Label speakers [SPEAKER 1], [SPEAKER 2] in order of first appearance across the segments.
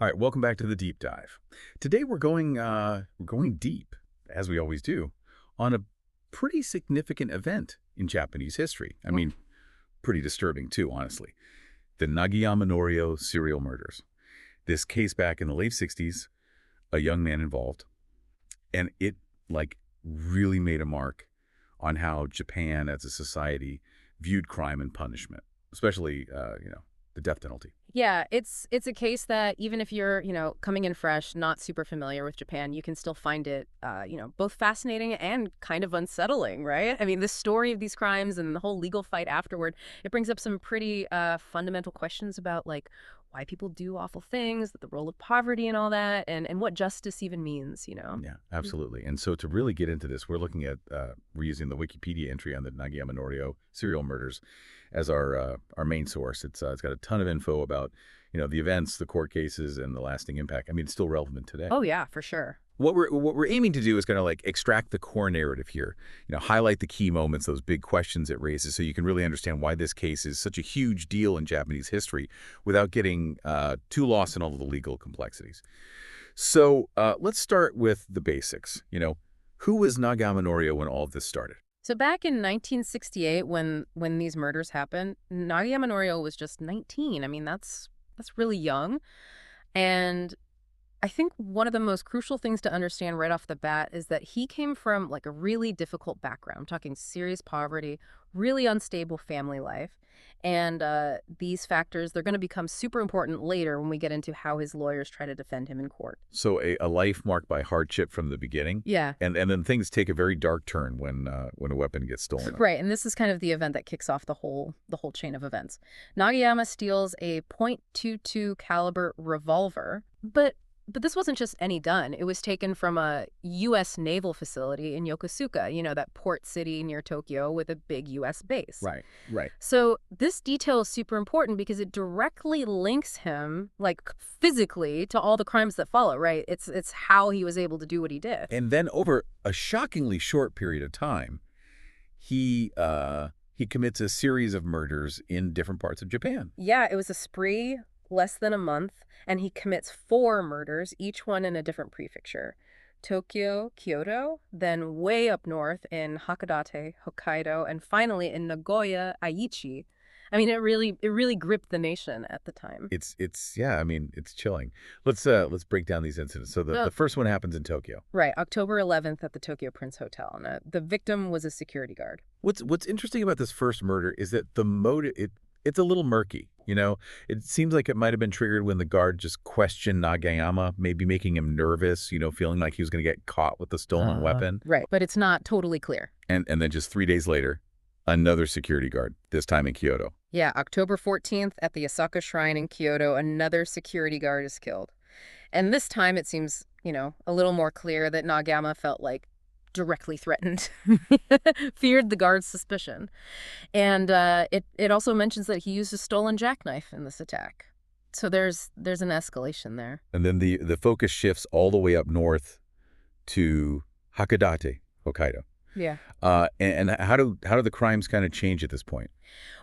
[SPEAKER 1] All right, welcome back to the deep dive. Today we're going deep, as we always do, on a pretty significant event in Japanese history. I
[SPEAKER 2] Mm.
[SPEAKER 1] mean, pretty disturbing too, honestly. The Nagayama Norio serial murders. This case back in the late 60s, a young man involved, and it really made a mark on how Japan as a society viewed crime and punishment, especially the death penalty.
[SPEAKER 2] Yeah, it's a case that even if you're, coming in fresh, not super familiar with Japan, you can still find it, both fascinating and kind of unsettling, right? I mean, the story of these crimes and the whole legal fight afterward, it brings up some pretty fundamental questions about like why people do awful things, the role of poverty and all that, and what justice even means.
[SPEAKER 1] Yeah,
[SPEAKER 2] Mm.
[SPEAKER 1] absolutely. And so to really get into this, we're looking at we're using the Wikipedia entry on the Nagayama Norio serial murders as our main source. It's got a ton of info about the events, the court cases, and the lasting impact. I mean, it's still relevant today.
[SPEAKER 2] Oh yeah, for sure.
[SPEAKER 1] What we're aiming to do is kind of like extract the core narrative here, highlight the key moments, those big questions it raises, so you can really understand why this case is such a huge deal in Japanese history, without getting too lost in all of the legal complexities. So let's start with the basics. Who was Nagayama Norio when all of this started?
[SPEAKER 2] So back in 1968, when these murders happened, Nagayama Norio was just 19. I mean, that's really young. And I think one of the most crucial things to understand right off the bat is that he came from like a really difficult background. I'm talking serious poverty, really unstable family life. And these factors, they're going to become super important later when we get into how his lawyers try to defend him in court.
[SPEAKER 1] So a life marked by hardship from the beginning,
[SPEAKER 2] Yeah.
[SPEAKER 1] and then things take a very dark turn when a weapon gets stolen.
[SPEAKER 2] Right, and this is kind of the event that kicks off the whole chain of events. Nagayama steals a .22 caliber revolver, but this wasn't just any gun. It was taken from a U.S. naval facility in Yokosuka, that port city near Tokyo with a big U.S. base.
[SPEAKER 1] Right, right.
[SPEAKER 2] So this detail is super important because it directly links him, like physically, to all the crimes that follow. Right? It's how he was able to do what he did.
[SPEAKER 1] And then over a shockingly short period of time, he commits a series of murders in different parts of Japan.
[SPEAKER 2] Yeah, it was a spree, less than a month, and he commits four murders, each one in a different prefecture. Tokyo, Kyoto, then way up north in Hakodate, Hokkaido, and finally in Nagoya, Aichi. I mean, it really gripped the nation at the time.
[SPEAKER 1] It's yeah, I mean, it's chilling. Let's break down these incidents. So the
[SPEAKER 2] Uh,
[SPEAKER 1] first one happens in Tokyo.
[SPEAKER 2] right, October 11th at the Tokyo Prince Hotel, and the victim was a security guard.
[SPEAKER 1] What's interesting about this first murder is that the motive it's a little murky. It seems like it might have been triggered when the guard just questioned Nagayama, maybe making him nervous, feeling like he was going to get caught with the stolen weapon.
[SPEAKER 2] Right, but it's not totally clear.
[SPEAKER 1] And then just 3 days later, another security guard, this time in Kyoto.
[SPEAKER 2] Yeah, October 14th at the Asaka Shrine in Kyoto, another security guard is killed. And this time it seems, a little more clear that Nagayama felt like directly threatened, feared the guard's suspicion. And it also mentions that he used a stolen jackknife in this attack. So there's an escalation there.
[SPEAKER 1] And then the focus shifts all the way up north to Hakodate, Hokkaido.
[SPEAKER 2] Yeah.
[SPEAKER 1] And how do the crimes kind of change at this point?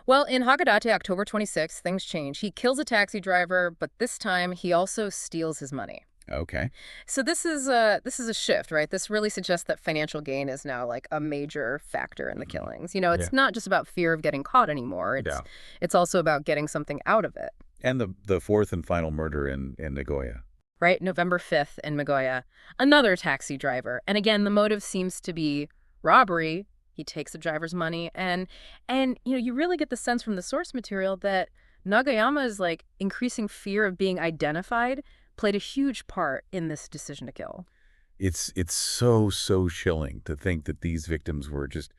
[SPEAKER 2] Well, in Hakodate, October 26th, things change. He kills a taxi driver, but this time he also steals his money.
[SPEAKER 1] Okay.
[SPEAKER 2] So this is a shift, right? This really suggests that financial gain is now like a major factor in the killings.
[SPEAKER 1] Yeah.
[SPEAKER 2] It's not just about fear of getting caught anymore. It's
[SPEAKER 1] Yeah.
[SPEAKER 2] it's also about getting something out of it.
[SPEAKER 1] And the fourth and final murder in Nagoya.
[SPEAKER 2] Right? November 5th in Nagoya, another taxi driver. And again, the motive seems to be robbery. He takes the driver's money and you really get the sense from the source material that Nagayama's like increasing fear of being identified played a huge part in this decision to kill.
[SPEAKER 1] It's so chilling to think that these victims were just,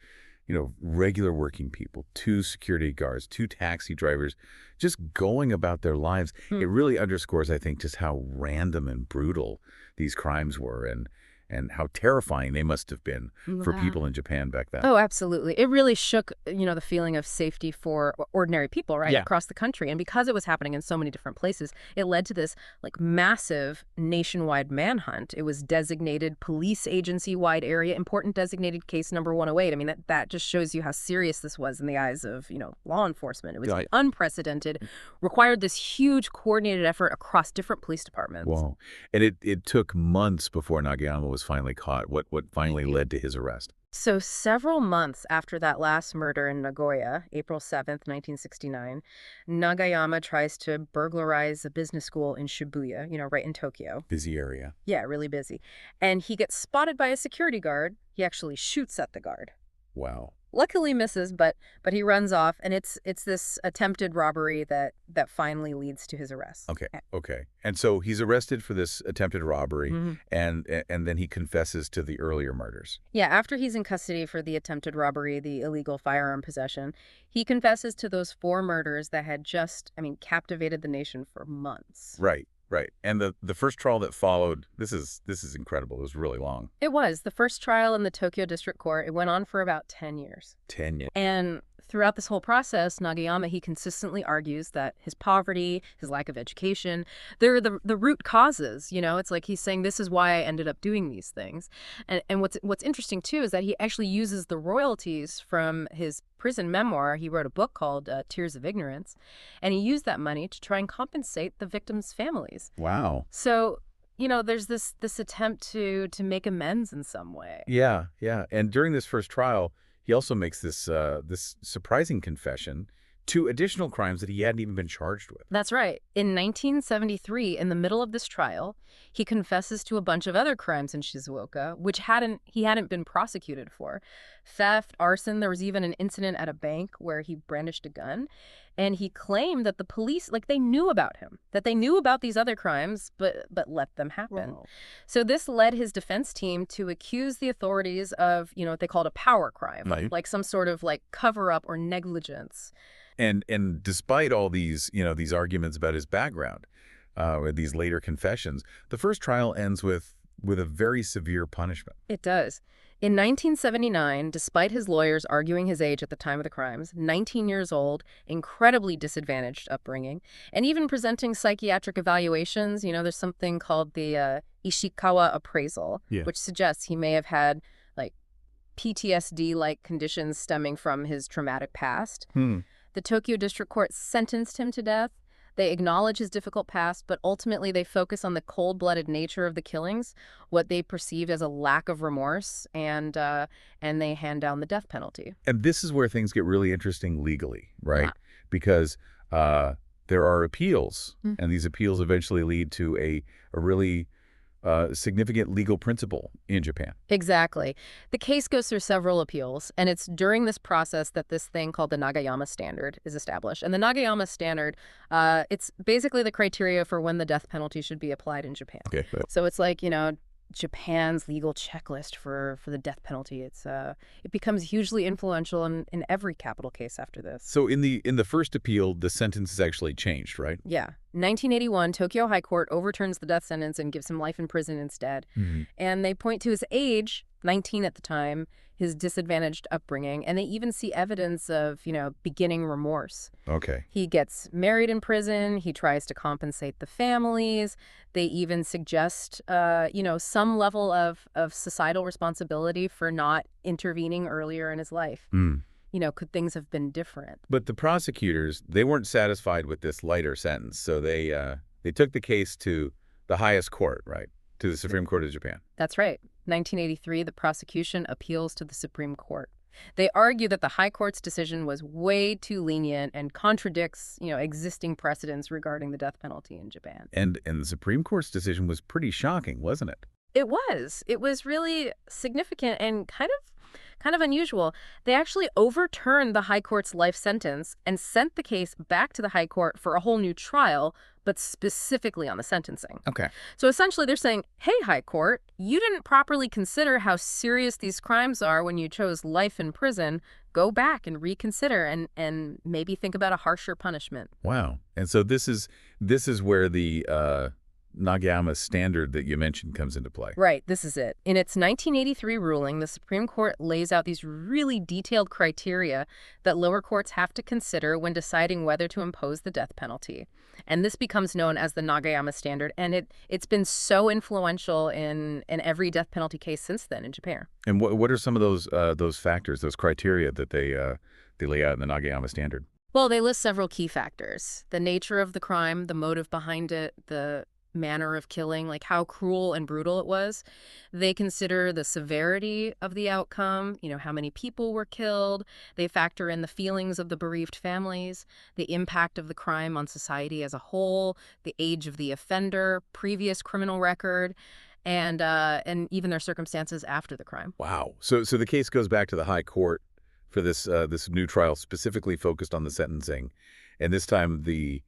[SPEAKER 1] regular working people, two security guards, two taxi drivers, just going about their lives.
[SPEAKER 2] Hmm.
[SPEAKER 1] It really underscores, I think, just how random and brutal these crimes were, and and how terrifying they must have been for
[SPEAKER 2] Wow.
[SPEAKER 1] people in Japan back then.
[SPEAKER 2] Oh, absolutely. It really shook, the feeling of safety for ordinary people, right,
[SPEAKER 1] Yeah.
[SPEAKER 2] across the country. And because it was happening in so many different places, it led to this like massive nationwide manhunt. It was designated police agency-wide area, important designated case number 108. I mean, that just shows you how serious this was in the eyes of, law enforcement. It was
[SPEAKER 1] Yeah.
[SPEAKER 2] unprecedented, required this huge coordinated effort across different police departments.
[SPEAKER 1] Whoa. And it took months before Nagayama was finally caught. What finally led to his arrest?
[SPEAKER 2] So several months after that last murder in Nagoya, April 7th, 1969, Nagayama tries to burglarize a business school in Shibuya, right in Tokyo.
[SPEAKER 1] Busy area.
[SPEAKER 2] Yeah, really busy. And he gets spotted by a security guard. He actually shoots at the guard.
[SPEAKER 1] Wow.
[SPEAKER 2] Luckily misses, but he runs off, and it's this attempted robbery that finally leads to his arrest.
[SPEAKER 1] Okay. Okay. And so he's arrested for this attempted robbery,
[SPEAKER 2] Mhm.
[SPEAKER 1] and then he confesses to the earlier murders.
[SPEAKER 2] Yeah, after he's in custody for the attempted robbery, the illegal firearm possession, he confesses to those 4 murders that had just, captivated the nation for months.
[SPEAKER 1] Right. Right. And the first trial that followed, this is incredible. It was really long.
[SPEAKER 2] It was the first trial in the Tokyo District Court. It went on for about 10 years.
[SPEAKER 1] 10 years.
[SPEAKER 2] And throughout this whole process, Nagayama, he consistently argues that his poverty, his lack of education, they're the root causes, It's like he's saying, this is why I ended up doing these things. And what's interesting, too, is that he actually uses the royalties from his prison memoir. He wrote a book called Tears of Ignorance, and he used that money to try and compensate the victims' families.
[SPEAKER 1] Wow.
[SPEAKER 2] So, there's this attempt to make amends in some way.
[SPEAKER 1] Yeah. Yeah. And during this first trial, he also makes this surprising confession to additional crimes that he hadn't even been charged with.
[SPEAKER 2] That's right. In 1973, in the middle of this trial, he confesses to a bunch of other crimes in Shizuoka, which he hadn't been prosecuted for. Theft, arson, there was even an incident at a bank where he brandished a gun. And he claimed that the police, they knew about him, that they knew about these other crimes, but let them happen.
[SPEAKER 1] Wow.
[SPEAKER 2] So this led his defense team to accuse the authorities of, what they called a power crime,
[SPEAKER 1] Right.
[SPEAKER 2] like some sort of cover-up or negligence.
[SPEAKER 1] And despite all these, these arguments about his background, with these later confessions, the first trial ends with a very severe punishment.
[SPEAKER 2] It does. In 1979, despite his lawyers arguing his age at the time of the crimes, 19 years old, incredibly disadvantaged upbringing, and even presenting psychiatric evaluations, there's something called the Ishikawa appraisal,
[SPEAKER 1] Yeah.
[SPEAKER 2] which suggests he may have had PTSD-like conditions stemming from his traumatic past. The Tokyo District Court sentenced him to death. They acknowledge his difficult past, but ultimately they focus on the cold-blooded nature of the killings, what they perceived as a lack of remorse, and they hand down the death penalty.
[SPEAKER 1] And this is where things get really interesting legally, right?
[SPEAKER 2] Yeah.
[SPEAKER 1] Because there are appeals,
[SPEAKER 2] Mm.
[SPEAKER 1] and these appeals eventually lead to a really significant legal principle in Japan.
[SPEAKER 2] Exactly. The case goes through several appeals, and it's during this process that this thing called the Nagayama Standard is established. And the Nagayama Standard, it's basically the criteria for when the death penalty should be applied in Japan.
[SPEAKER 1] Okay.
[SPEAKER 2] So it's Japan's legal checklist for the death penalty. It becomes hugely influential in every capital case after this.
[SPEAKER 1] So in the first appeal, the sentence is actually changed, right?
[SPEAKER 2] Yeah. 1981, Tokyo High Court overturns the death sentence and gives him life in prison instead. And they point to his age, 19 at the time, his disadvantaged upbringing, and they even see evidence of, beginning remorse.
[SPEAKER 1] Okay.
[SPEAKER 2] He gets married in prison. He tries to compensate the families. They even suggest, some level of societal responsibility for not intervening earlier in his life. Could things have been different?
[SPEAKER 1] But the prosecutors, they weren't satisfied with this lighter sentence, so they took the case to the highest court, right? To the Supreme Court of Japan.
[SPEAKER 2] That's right. 1983, the prosecution appeals to the Supreme Court. They argue that the High Court's decision was way too lenient and contradicts, existing precedents regarding the death penalty in Japan.
[SPEAKER 1] And the Supreme Court's decision was pretty shocking, wasn't it?
[SPEAKER 2] It was. It was really significant and kind of unusual. They actually overturned the High Court's life sentence and sent the case back to the High Court for a whole new trial, but specifically on the sentencing.
[SPEAKER 1] Okay.
[SPEAKER 2] So essentially they're saying, hey, High Court, you didn't properly consider how serious these crimes are when you chose life in prison. Go back and reconsider and maybe think about a harsher punishment.
[SPEAKER 1] Wow. And so this is where the Nagayama Standard that you mentioned comes into play.
[SPEAKER 2] Right, this is it. In its 1983 ruling, the Supreme Court lays out these really detailed criteria that lower courts have to consider when deciding whether to impose the death penalty. And this becomes known as the Nagayama Standard, and it's been so influential in every death penalty case since then in Japan.
[SPEAKER 1] And what are some of those factors, those criteria that they lay out in the Nagayama Standard?
[SPEAKER 2] Well, they list several key factors: the nature of the crime, the motive behind it, the manner of killing, like how cruel and brutal it was. They consider the severity of the outcome, how many people were killed. They factor in the feelings of the bereaved families, the impact of the crime on society as a whole, the age of the offender, previous criminal record, and even their circumstances after the crime.
[SPEAKER 1] Wow. So the case goes back to the high court for this new trial specifically focused on the sentencing, and this time the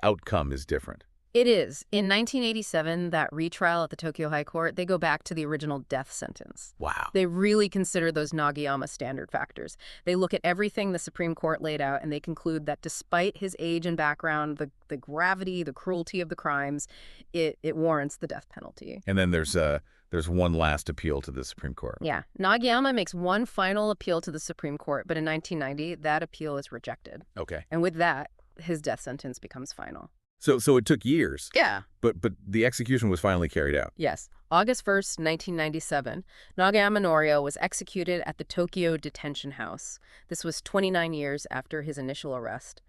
[SPEAKER 1] outcome is different.
[SPEAKER 2] It is. In 1987, that retrial at the Tokyo High Court, they go back to the original death sentence.
[SPEAKER 1] Wow.
[SPEAKER 2] They really consider those Nagayama Standard factors. They look at everything the Supreme Court laid out, and they conclude that despite his age and background, the gravity, the cruelty of the crimes, it warrants the death penalty.
[SPEAKER 1] And then there's one last appeal to the Supreme Court.
[SPEAKER 2] Yeah. Nagayama makes one final appeal to the Supreme Court, but in 1990, that appeal is rejected.
[SPEAKER 1] Okay.
[SPEAKER 2] And with that, his death sentence becomes final.
[SPEAKER 1] So it took years.
[SPEAKER 2] Yeah.
[SPEAKER 1] But the execution was finally carried out.
[SPEAKER 2] Yes. August 1st, 1997, Nagayama Norio was executed at the Tokyo Detention House. This was 29 years after his initial arrest,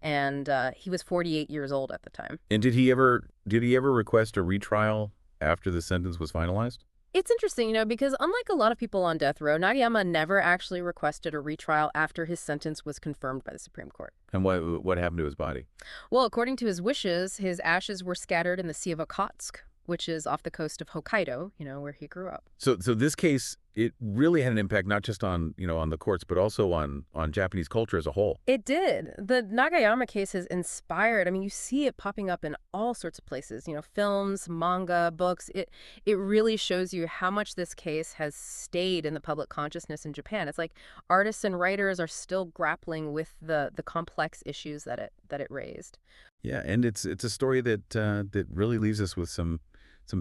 [SPEAKER 2] and he was 48 years old at the time.
[SPEAKER 1] And did he ever request a retrial after the sentence was finalized?
[SPEAKER 2] It's interesting, because unlike a lot of people on death row, Nagayama never actually requested a retrial after his sentence was confirmed by the Supreme Court.
[SPEAKER 1] And what happened to his body?
[SPEAKER 2] Well, according to his wishes, his ashes were scattered in the Sea of Okhotsk, which is off the coast of Hokkaido, where he grew up.
[SPEAKER 1] So this case, it really had an impact not just on the courts, but also on Japanese culture as a whole.
[SPEAKER 2] It did. The Nagayama case has inspired. You see it popping up in all sorts of places, films, manga, books. It really shows you how much this case has stayed in the public consciousness in Japan. It's like artists and writers are still grappling with the complex issues that it raised.
[SPEAKER 1] Yeah, and it's a story that really leaves us with some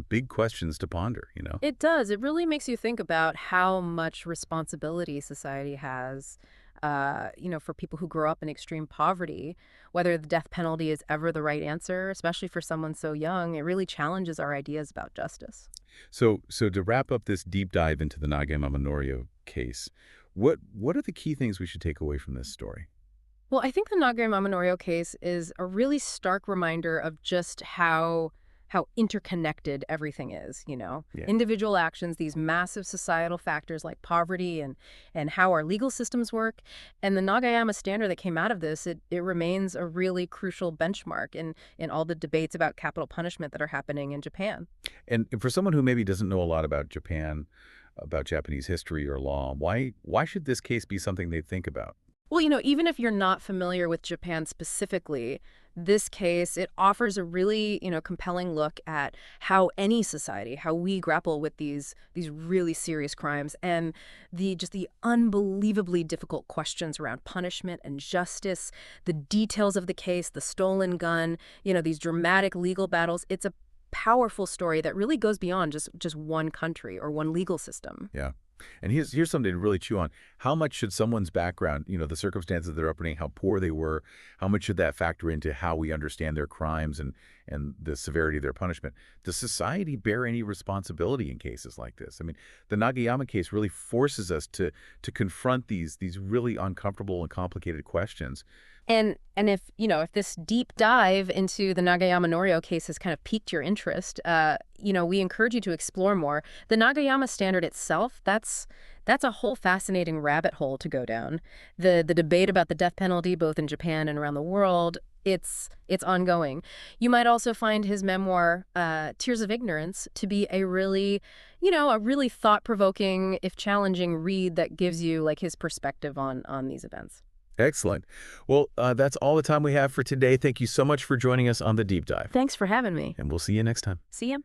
[SPEAKER 1] big questions to ponder,
[SPEAKER 2] It does. It really makes you think about how much responsibility society has, for people who grow up in extreme poverty, whether the death penalty is ever the right answer, especially for someone so young. It really challenges our ideas about justice.
[SPEAKER 1] So to wrap up this deep dive into the Nagayama Norio case, what are the key things we should take away from this story?
[SPEAKER 2] Well, I think the Nagayama Norio case is a really stark reminder of just how interconnected everything is,
[SPEAKER 1] Yeah.
[SPEAKER 2] Individual actions, these massive societal factors like poverty and how our legal systems work. And the Nagayama Standard that came out of this, it remains a really crucial benchmark in all the debates about capital punishment that are happening in Japan.
[SPEAKER 1] And for someone who maybe doesn't know a lot about Japan, about Japanese history or law, why should this case be something they think about?
[SPEAKER 2] Well, even if you're not familiar with Japan specifically, this case, it offers a really, compelling look at how any society, how we grapple with these really serious crimes and the unbelievably difficult questions around punishment and justice, the details of the case, the stolen gun, these dramatic legal battles. It's a powerful story that really goes beyond just one country or one legal system.
[SPEAKER 1] Yeah. And here's something to really chew on. How much should someone's background, the circumstances of their upbringing, how poor they were, how much should that factor into how we understand their crimes and the severity of their punishment? Does society bear any responsibility in cases like this? The Nagayama case really forces us to confront these really uncomfortable and complicated questions.
[SPEAKER 2] And if this deep dive into the Nagayama Norio case has kind of piqued your interest, we encourage you to explore more. The Nagayama Standard itself, that's a whole fascinating rabbit hole to go down. The debate about the death penalty, both in Japan and around the world, it's ongoing. You might also find his memoir, Tears of Ignorance, to be a really thought-provoking, if challenging read that gives you his perspective on these events.
[SPEAKER 1] Excellent. Well, that's all the time we have for today. Thank you so much for joining us on The Deep Dive.
[SPEAKER 2] Thanks for having me.
[SPEAKER 1] And we'll see you next time.
[SPEAKER 2] See ya.